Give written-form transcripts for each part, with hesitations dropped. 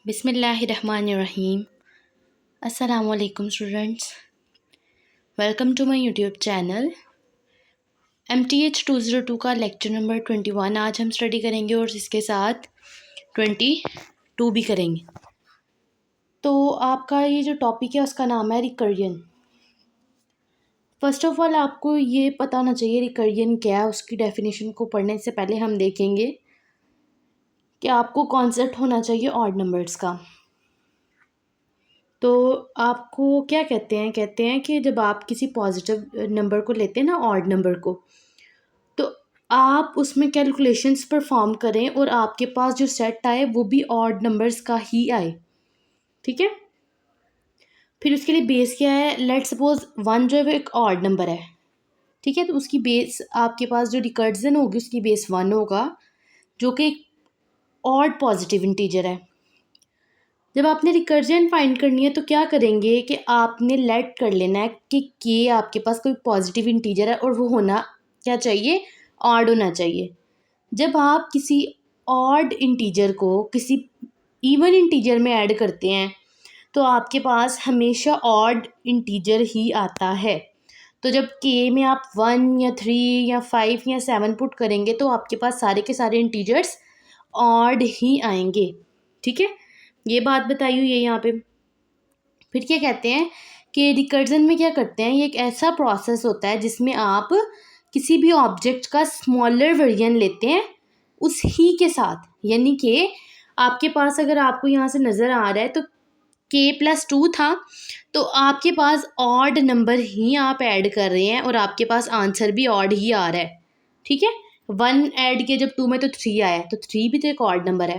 बिस्मिल्लाहिर्रहमानिर्रहीम। अस्सलाम वालेकुम students, welcome to my YouTube channel. MTH 202 का लेक्चर नंबर 21 आज हम स्टडी करेंगे और इसके साथ 22 भी करेंगे। तो आपका ये जो टॉपिक है उसका नाम है रिकर्जन। फर्स्ट ऑफ ऑल आपको ये पता होना चाहिए रिकर्जन क्या है। उसकी डेफिनेशन को पढ़ने से पहले हम देखेंगे कि आपको कॉन्सेप्ट होना चाहिए ऑड नंबर्स का। तो आपको क्या कहते हैं कि जब आप किसी पॉजिटिव नंबर को लेते हैं ना, ऑड नंबर को, तो आप उसमें कैलकुलेशंस परफॉर्म करें और आपके पास जो सेट आए वो भी ऑड नंबर्स का ही आए। ठीक है, फिर उसके लिए बेस क्या है। लेट्स सपोज 1 जो है वो एक ऑड नंबर है। ठीक है, तो उसकी बेस आपके पास जो रिकर्जन होगी उसकी बेस 1 होगा, जो कि एक ऑड पॉजिटिव इंटीजर है। जब आपने रिकर्जन फाइंड करनी है तो क्या करेंगे कि आपने लेट कर लेना है कि के आपके पास कोई पॉजिटिव इंटीजर है और वो होना क्या चाहिए, ऑड होना चाहिए। जब आप किसी ऑड इंटीजर को किसी इवन इंटीजर में ऐड करते हैं तो आपके पास हमेशा ऑड इंटीजर ही आता है। तो जब के में आप 1 या 3 या 5 या 7 पुट करेंगे तो आपके पास सारे के सारे इंटीजर्स ऑड ही आएंगे। ठीक है, ये बात बताई हुई है यहाँ पे। फिर क्या कहते हैं कि रिकर्जन में क्या करते हैं, ये एक ऐसा प्रोसेस होता है जिसमें आप किसी भी ऑब्जेक्ट का स्मॉलर वर्जन लेते हैं उस ही के साथ। यानी कि आपके पास अगर आपको यहाँ से नज़र आ रहा है तो k+2 था, तो आपके पास ऑड नंबर ही आप ऐड कर रहे हैं और आपके पास आंसर भी ऑड ही आ रहा है। ठीक है, 1 ऐड किया जब 2 में तो 3 आया, तो 3 भी तो एक ऑड नंबर है।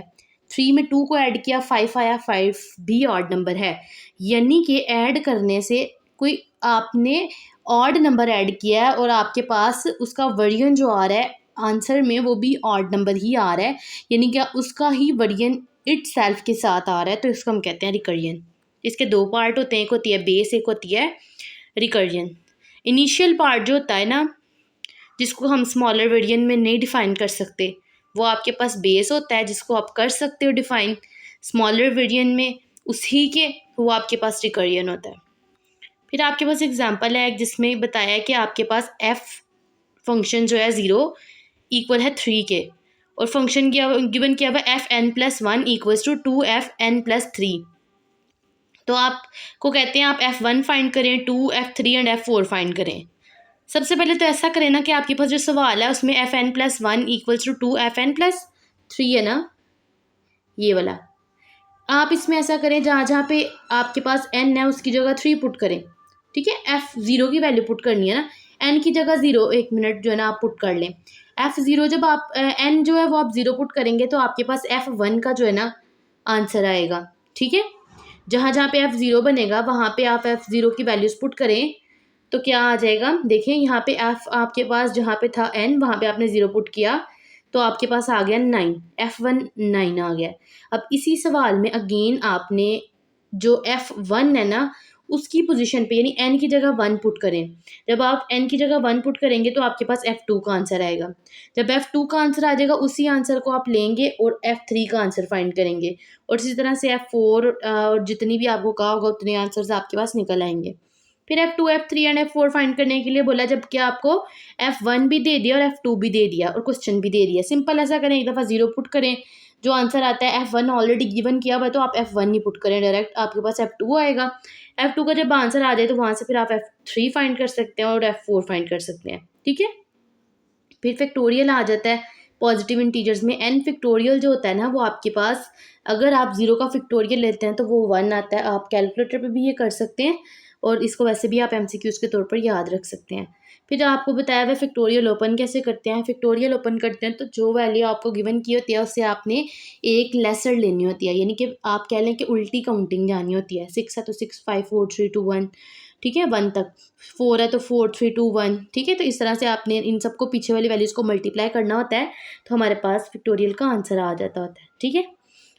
3 में 2 को ऐड किया 5 आया, 5 भी ऑड नंबर है। यानी कि ऐड करने से कोई आपने ऑड नंबर ऐड किया है और आपके पास उसका वर्जन जो आ रहा है आंसर में वो भी ऑड नंबर ही आ रहा है, यानी कि उसका ही वर्जन इट सेल्फ के साथ आ रहा है, तो इसको हम कहते हैं रिकर्जन। इसके 2 पार्ट होते हैं, एक होती है बेस, एक होती है रिकर्जन। इनिशियल पार्ट जो होता है ना, जिसको हम स्मॉलर वर्जन में नहीं डिफ़ाइन कर सकते, वो आपके पास बेस होता है जिसको आप कर सकते हो डिफ़ाइन स्मॉलर वर्जन में, उसी के वो आपके पास रिकर्जन होता है। फिर आपके पास एग्जांपल है जिसमें बताया है कि आपके पास एफ फंक्शन जो है 0 इक्वल है 3 के, और फंक्शन गिवन किया हुआ fn+1 इक्वल्स टू 2fn+3। तो आपको कहते हैं आप f1 फाइंड करें, 2 f3 एंड f4 फाइंड करें। सबसे पहले तो ऐसा करें ना कि आपके पास जो सवाल है उसमें fn+1 इक्वल्स टू 2fn+3 है ना, ये वाला। आप इसमें ऐसा करें जहाँ जहाँ पे आपके पास n है उसकी जगह 3 पुट करें। ठीक है, f0 की वैल्यू पुट करनी है ना, n की जगह 0 1 मिनट जो है ना आप पुट कर लें। f0 जब आप n जो है वो आप 0 पुट करेंगे तो आपके पास f1 का जो है ना आंसर आएगा। ठीक है, जहाँ जहाँ पे f0 बनेगा वहाँ पे आप f0 की वैल्यूज़ पुट करें तो क्या आ जाएगा, देखें यहाँ पे f आपके पास जहाँ पे था n वहाँ पे आपने 0 पुट किया तो आपके पास आ गया 9, f1 9 आ गया। अब इसी सवाल में अगेन आपने जो f1 है ना उसकी पोजीशन पे यानी n की जगह 1 पुट करें। जब आप n की जगह 1 पुट करेंगे तो आपके पास f2 का आंसर आएगा। जब f2 का आंसर आ जाएगा उसी आंसर को आप लेंगे और f3 का आंसर फाइंड करेंगे, और इसी तरह से f4 और जितनी भी आपको कहा होगा उतने आंसर्स आपके पास निकल आएंगे। फिर f2 f3 and f4 find करने के लिए बोला जब कि आपको f1 भी दे दिया और f2 भी दे दिया और क्वेश्चन भी दे दिया। सिंपल ऐसा करें, एक दफ़ा 0 पुट करें, जो आंसर आता है f1 ऑलरेडी गिवन किया हुआ है तो आप f1 नहीं पुट करें डायरेक्ट, आपके पास f2 आएगा। f2 का जब आंसर आ जाए तो वहाँ से फिर आप f3 फाइंड कर सकते हैं और f4 फाइंड कर सकते हैं। ठीक है, फिर फैक्टोरियल आ जाता है पॉजिटिव इंटीजर्स में। n फैक्टोरियल जो होता है ना वो आपके पास अगर आप 0 का फैक्टोरियल लेते हैं तो वो 1 आता है। आप कैलकुलेटर पे भी ये कर सकते हैं और इसको वैसे भी आप MCQs के तौर पर याद रख सकते हैं। फिर आपको बताया हुआ फैक्टोरियल ओपन कैसे करते हैं। फैक्टोरियल ओपन करते हैं तो जो वैल्यू आपको गिवन की होती है उससे आपने एक लेसर लेनी होती है, यानी कि आप कह लें कि उल्टी काउंटिंग जानी होती है। 6 है तो 6 5 4 3 2 1, ठीक है, 1 तक। 4 है तो 4 3 2 1, ठीक है। तो इस तरह से आपने इन सबको पीछे वाली वैल्यूज़ को मल्टीप्लाई करना होता है तो हमारे पास फैक्टोरियल का आंसर आ जाता होता है। ठीक है,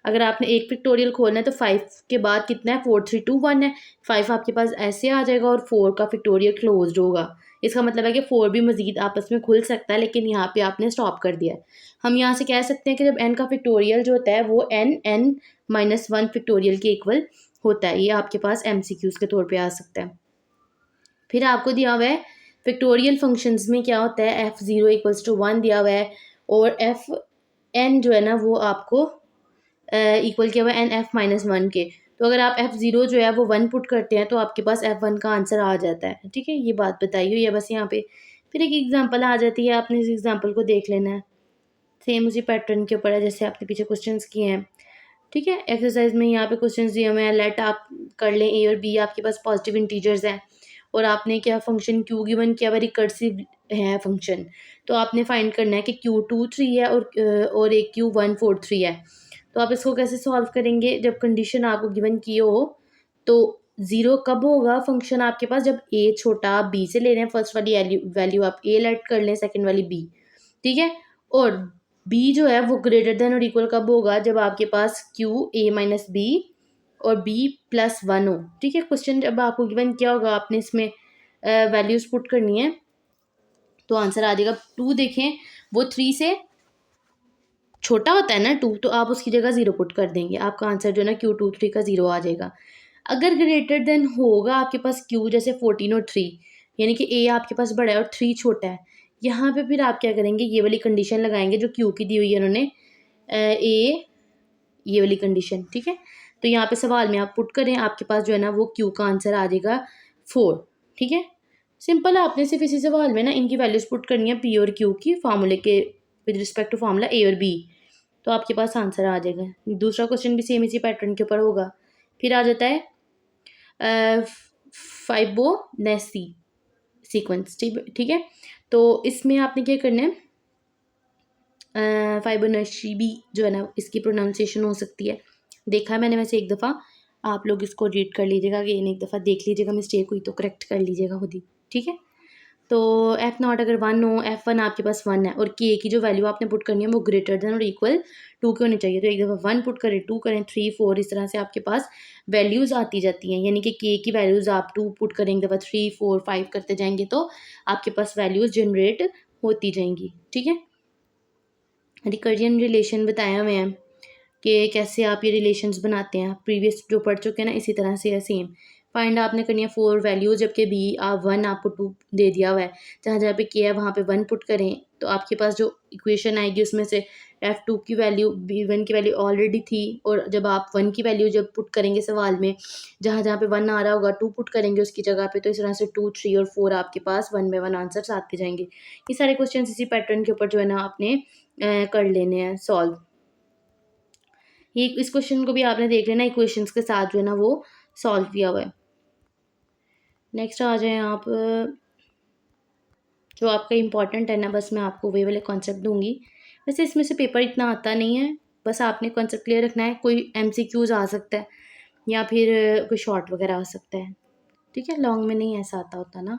अगर आपने एक फैक्टोरियल खोलना है तो 5 के बाद कितना है, 4 3 2 1 है। 5 आपके पास ऐसे आ जाएगा और 4 का फैक्टोरियल क्लोज्ड होगा, इसका मतलब है कि 4 भी मज़ीद आपस में खुल सकता है, लेकिन यहाँ पे आपने स्टॉप कर दिया है। हम यहाँ से कह सकते हैं कि जब n का फैक्टोरियल जो होता है वो n माइनस 1 फैक्टोरियल के इक्वल होता है। ये आपके पास MCQs के तौर पे आ सकता है। फिर आपको दिया हुआ है फैक्टोरियल फंक्शंस में क्या होता है, f0 इक्वल्स टू 1 दिया हुआ है और fn जो है ना वो आपको इक्वल किया हुआ है n(f-1) के। तो अगर आप f0 जो है वो 1 पुट करते हैं तो आपके पास f1 का आंसर आ जाता है। ठीक है, ये बात बताई हुई है बस यहाँ पे। फिर एक एग्जांपल आ जाती है, आपने इस एग्जांपल को देख लेना है। सेम उसी पैटर्न के ऊपर है जैसे आपने पीछे क्वेश्चंस किए हैं। ठीक है, एक्सरसाइज में यहाँ पे क्वेश्चंस दिए हुए हैं। लेट आप कर लें a और b आपके पास पॉजिटिव इंटीजर्स हैं और आपने क्या फंक्शन q गिवन किया हुआ रिकर्सिव है फंक्शन। तो आपने फाइंड करना है कि q2 3 है और एक q1 4 3 है। तो आप इसको कैसे सॉल्व करेंगे, जब कंडीशन आपको गिवन की हो तो 0 कब होगा फंक्शन आपके पास, जब a छोटा आप b से ले रहे हैं, फर्स्ट वाली वैल्यू आप a लेट कर लें, सेकंड वाली b। ठीक है, और b जो है वो ग्रेटर देन और इक्वल कब होगा, जब आपके पास q a माइनस b और b प्लस 1 हो। ठीक है, क्वेश्चन जब आपको गिवन किया होगा आपने इसमें वैल्यूज पुट करनी है तो आंसर आ जाएगा 2। देखें वो 3 से छोटा होता है ना 2, तो आप उसकी जगह 0 पुट कर देंगे, आपका आंसर जो है ना q2 3 का 0 आ जाएगा। अगर ग्रेटर देन होगा आपके पास q जैसे 14 और 3, यानी कि a आपके पास बड़ा है और 3 छोटा है, यहाँ पे फिर आप क्या करेंगे, ये वाली कंडीशन लगाएंगे जो q की दी हुई है उन्होंने a, ये वाली कंडीशन। ठीक है, तो यहाँ पे सवाल में आप पुट करें, आपके पास जो है ना वो q का आंसर आ जाएगा 4। ठीक है, सिंपल है, आपने सिर्फ इसी सवाल में ना इनकी वैल्यूज पुट करनी है p और q की फार्मूले के with respect to formula a और b, तो आपके पास आंसर आ जाएगा। दूसरा क्वेश्चन भी सेम इसी पैटर्न के ऊपर होगा। फिर आ जाता है फाइबोनेसी सीक्वेंस। ठीक है, तो इसमें आपने क्या करना है, फाइबोनेसी भी जो है ना इसकी प्रोनाउंसिएशन हो सकती है, देखा है मैंने वैसे एक दफ़ा, आप लोग इसको रीड कर लीजिएगा, कि एक दफ़ा देख लीजिएगा, मिस्टेक हुई तो करेक्ट कर लीजिएगा खुद ही। ठीक है, तो f0 अगर 1 हो, f1 आपके पास 1 है और k की जो वैल्यू आपने पुट करनी है वो ग्रेटर देन और इक्वल 2 के होनी चाहिए। तो एक दफ़ा 1 पुट करें, 2 करें, 3 4, इस तरह से आपके पास वैल्यूज़ आती जाती हैं, यानी कि k की वैल्यूज़ आप 2 पुट करें, एक दफ़ा 3 4 5 करते जाएंगे तो आपके पास वैल्यूज़ जनरेट होती जाएंगी। ठीक है, रिकर्जन रिलेशन बताया हुए हैं कि कैसे आप ये रिलेशंस बनाते हैं, प्रीवियस जो पढ़ चुके हैं ना, इसी तरह से है सेम। फाइंड आपने करनी है 4 वैल्यू, जबकि b आप 1 आपको 2 दे दिया हुआ है, जहाँ जहाँ पे k है वहाँ पे 1 पुट करें, तो आपके पास जो इक्वेशन आएगी उसमें से f2 की वैल्यू b1 की वैल्यू ऑलरेडी थी, और जब आप 1 की वैल्यू जब पुट करेंगे सवाल में, जहाँ जहाँ पे 1 आ रहा होगा 2 पुट करेंगे उसकी जगह पे, तो इस तरह से 2 3 और 4 आपके पास 1 बाय 1 आंसर्स आते जाएंगे। ये सारे क्वेश्चन इसी पैटर्न के ऊपर जो है ना आपने कर लेने हैं सॉल्व। ये इस क्वेश्चन को भी आपने देख लेना, इक्वेशंस के साथ जो है ना वो सॉल्व किया हुआ है। नेक्स्ट आ जाएं आप, जो आपका इम्पॉर्टेंट है ना, बस मैं आपको वही वाले कॉन्सेप्ट दूंगी। वैसे इसमें से पेपर इतना आता नहीं है, बस आपने कॉन्सेप्ट क्लियर रखना है। कोई MCQs आ सकता है या फिर कोई शॉर्ट वगैरह आ सकता है। ठीक है, लॉन्ग में नहीं ऐसा आता होता ना।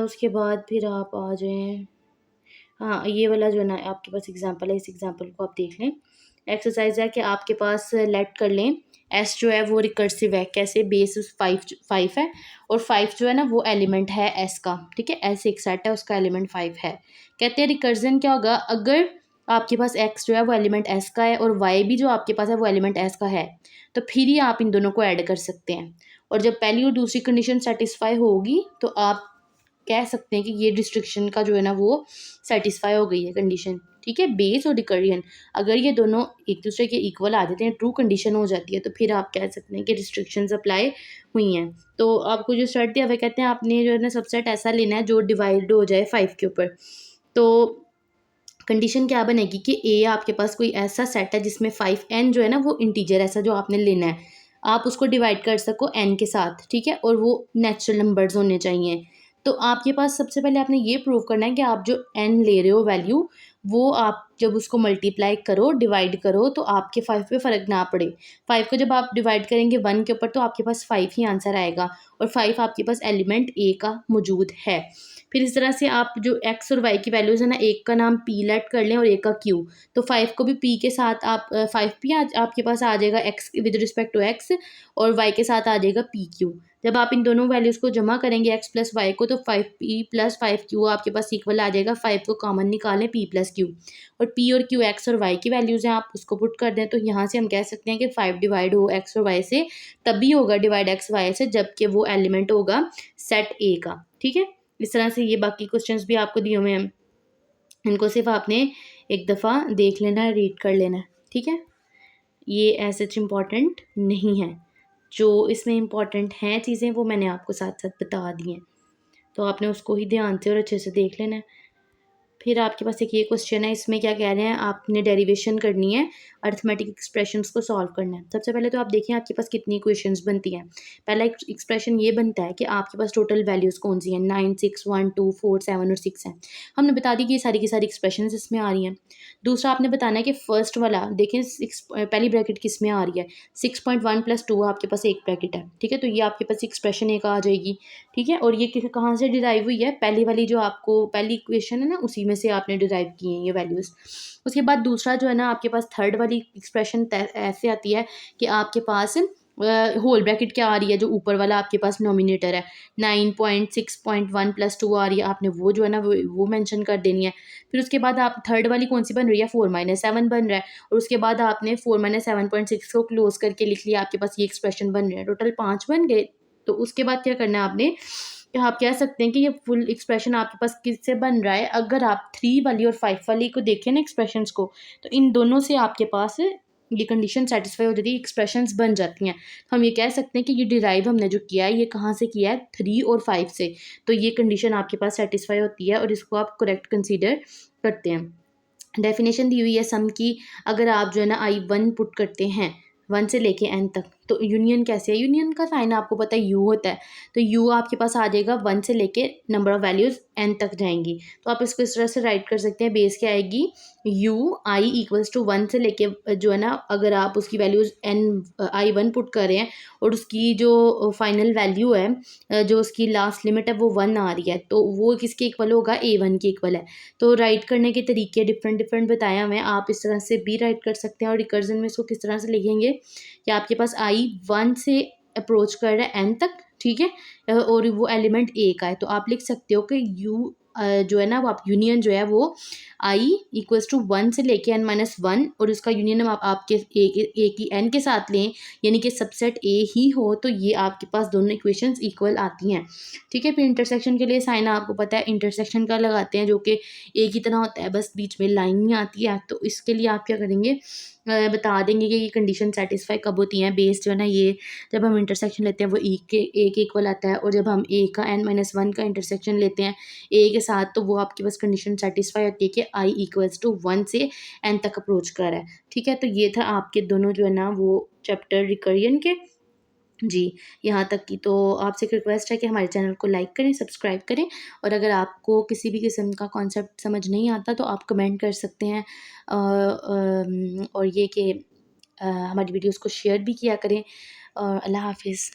उसके बाद फिर आप आ जाएं, हाँ ये वाला जो है ना आपके पास एग्जांपल है, इस एग्जांपल को आप देख लें। एक्सरसाइज है कि आपके पास लेट कर लें एस जो है वो रिकर्सिव है, कैसे, बेस 5 है और 5 जो है ना वो एलिमेंट है एस का। ठीक है, एस एक सेट है, उसका एलिमेंट 5 है। कहते हैं रिकर्जन क्या होगा, अगर आपके पास एक्स जो है वो एलिमेंट एस का है और वाई भी जो आपके पास है वो एलिमेंट एस का है, तो फिर ही आप इन दोनों को ऐड कर सकते हैं। और जब पहली और दूसरी कंडीशन सेटिस्फाई होगी तो आप कह सकते हैं कि ये रिस्ट्रिक्शन का जो है ना वो सेटिस्फाई हो गई है कंडीशन। ठीक है, बेस और रिकर्जन अगर ये दोनों एक दूसरे के इक्वल आ जाते हैं, ट्रू कंडीशन हो जाती है, तो फिर आप कह सकते हैं कि रिस्ट्रिक्शंस अप्लाई हुई हैं। तो आपको जो सेट दिया हुआ कहते हैं आपने जो है ना सबसेट ऐसा लेना है जो डिवाइड हो जाए 5 के ऊपर। तो कंडीशन क्या बनेगी कि ए आपके पास कोई ऐसा सेट है जिसमें 5n जो है ना वो इंटीजर, ऐसा जो आपने लेना है, आप उसको डिवाइड कर सको n के साथ। ठीक है, और वो नेचुरल नंबर्स होने चाहिए। तो आपके पास सबसे पहले आपने ये प्रूव करना है कि आप जो n ले रहे हो वैल्यू, वो आप जब उसको मल्टीप्लाई करो, डिवाइड करो, तो आपके 5 पे फ़र्क ना पड़े। 5 को जब आप डिवाइड करेंगे 1 के ऊपर तो आपके पास 5 ही आंसर आएगा और 5 आपके पास एलिमेंट ए का मौजूद है। फिर इस तरह से आप जो एक्स और वाई की वैल्यूज़ है ना, एक का नाम पी लेट कर लें और एक का क्यू। तो 5 को भी पी के साथ आप 5 पी आपके पास आ जाएगा x with respect to x और वाई के साथ आ जाएगा पी क्यू। जब आप इन दोनों वैल्यूज़ को जमा करेंगे एक्स प्लस वाई को, तो 5p प्लस 5q आपके पास इक्वल आ जाएगा 5 को कॉमन निकालें p प्लस क्यू, और p और q एक्स और वाई की वैल्यूज़ हैं, आप उसको पुट कर दें तो यहाँ से हम कह सकते हैं कि 5 डिवाइड हो एक्स और वाई से तभी होगा डिवाइड एक्स वाई से जबकि वो एलिमेंट होगा सेट ए का। ठीक है, इस तरह से ये बाकी क्वेश्चंस भी आपको दिए हुए हैं, इनको सिर्फ आपने एक दफ़ा देख लेना है, रीड कर लेना है। ठीक है, ये ऐसे इम्पॉर्टेंट नहीं है, जो इसमें इम्पॉर्टेंट हैं चीज़ें वो मैंने आपको साथ साथ बता दी हैं, तो आपने उसको ही ध्यान से और अच्छे से देख लेना है। फिर आपके पास एक ये क्वेश्चन है, इसमें क्या कह रहे हैं, आपने डेरिवेशन करनी है, अर्थमेटिक एक्सप्रेशंस को सॉल्व करना है। सबसे पहले तो आप देखिए आपके पास कितनी इक्वेशंस बनती हैं। पहला एक्सप्रेशन ये बनता है कि आपके पास टोटल वैल्यूज़ कौन सी हैं, 9, 6, 1, 2, 4, 7 और 6 हैं। हमने बता दी कि ये सारी की सारी एक्सप्रेशंस इसमें आ रही हैं। दूसरा आपने बताना है कि फर्स्ट वाला देखें, पहली ब्रैकेट किस में आ रही है, 6.1 + 2 आपके पास एक ब्रैकेट है। ठीक है, तो ये आपके पास एक्सप्रेशन एक आ जाएगी। ठीक है, और ये कहाँ से डिराइव हुई है, पहली वाली जो आपको पहली इक्वेशन है ना, उसी में से आपने डिराइव की हैं ये वैल्यूज़। उसके बाद दूसरा जो है ना, आपके पास थर्ड वाली एक्सप्रेशन ऐसे आती है कि आपके पास होल ब्रैकेट क्या आ रही है, जो ऊपर वाला आपके पास नोमिनेटर है, 9.6.1 + 2 आ रही है, आपने वो जो है ना वो मेंशन कर देनी है। फिर उसके बाद आप थर्ड वाली कौन सी बन रही है, 4-7 बन रहा है, और उसके बाद आपने 4-7.6 को क्लोज करके लिख लिया, आपके पास ये एक्सप्रेशन बन रहे हैं, टोटल 5 बन गए। तो उसके बाद क्या करना है आपने, कि आप कह सकते हैं कि ये फुल एक्सप्रेशन आपके पास किससे बन रहा है। अगर आप 3 वाली और 5 वाली को देखें ना एक्सप्रेशंस को, तो इन दोनों से आपके पास ये कंडीशन सेटिस्फाई हो जाती है, एक्सप्रेशंस बन जाती हैं। तो हम ये कह सकते हैं कि ये डिराइव हमने जो किया है ये कहाँ से किया है, 3 और 5 से। तो ये कंडीशन आपके पास सेटिस्फाई होती है और इसको आप करेक्ट कंसीडर करते हैं। डेफिनेशन दी हुई है सम की, अगर आप जो है ना I1 पुट करते हैं 1 से लेके n तक, तो यूनियन कैसे है, यूनियन का साइन आपको पता है u होता है, तो u आपके पास आ जाएगा 1 से लेके नंबर ऑफ वैल्यूज़ n तक जाएंगी। तो आप इसको इस तरह से राइट कर सकते हैं, बेस क्या आएगी, u I = 1 से लेके जो है ना, अगर आप उसकी वैल्यूज़ I1 पुट कर रहे हैं और उसकी जो फाइनल वैल्यू है, जो उसकी लास्ट लिमिट है वो 1 आ रही है, तो वो किसके इक्वल होगा, A1 के इक्वल है। तो राइट करने के तरीके डिफरेंट डिफरेंट बताया हुए हैं, आप इस तरह से भी राइट कर सकते हैं। और रिकर्जन में इसको किस तरह से लिखेंगे कि आपके पास I1 से अप्रोच कर रहा है n तक, ठीक है, और वो एलिमेंट ए का है, तो आप लिख सकते हो कि u जो है ना, वो आप यूनियन जो है वो I = 1 से लेके n-1, और उसका यूनियन हम आपके ए की n के साथ लें, यानी कि सबसेट ए ही हो, तो ये आपके पास दोनों इक्वेशंस इक्वल आती हैं। ठीक है, फिर इंटरसेक्शन के लिए साइन आपको पता है इंटरसेक्शन का लगाते हैं, जो कि एक ही तरह होता है, बस बीच में लाइन नहीं आती है। तो इसके लिए आप क्या करेंगे, बता देंगे कि ये कंडीशन सेटिस्फाई कब होती हैं। बेस जो है ना, ये जब हम इंटरसेक्शन लेते हैं वो ए के इक्वल आता है, और जब हम ए का n-1 का इंटरसेक्शन लेते हैं ए के साथ, तो वो आपके पास कंडीशन सेटिस्फाई होती है कि I = 1 से n तक अप्रोच कर रहा है। ठीक है, तो ये था आपके दोनों जो है ना वो चैप्टर रिकरियन के। जी, यहाँ तक की तो आपसे एक रिक्वेस्ट है कि हमारे चैनल को लाइक करें, सब्सक्राइब करें, और अगर आपको किसी भी किस्म का कॉन्सेप्ट समझ नहीं आता तो आप कमेंट कर सकते हैं। और ये कि हमारी वीडियोस को शेयर भी किया करें। अल्लाह हाफ़िज़।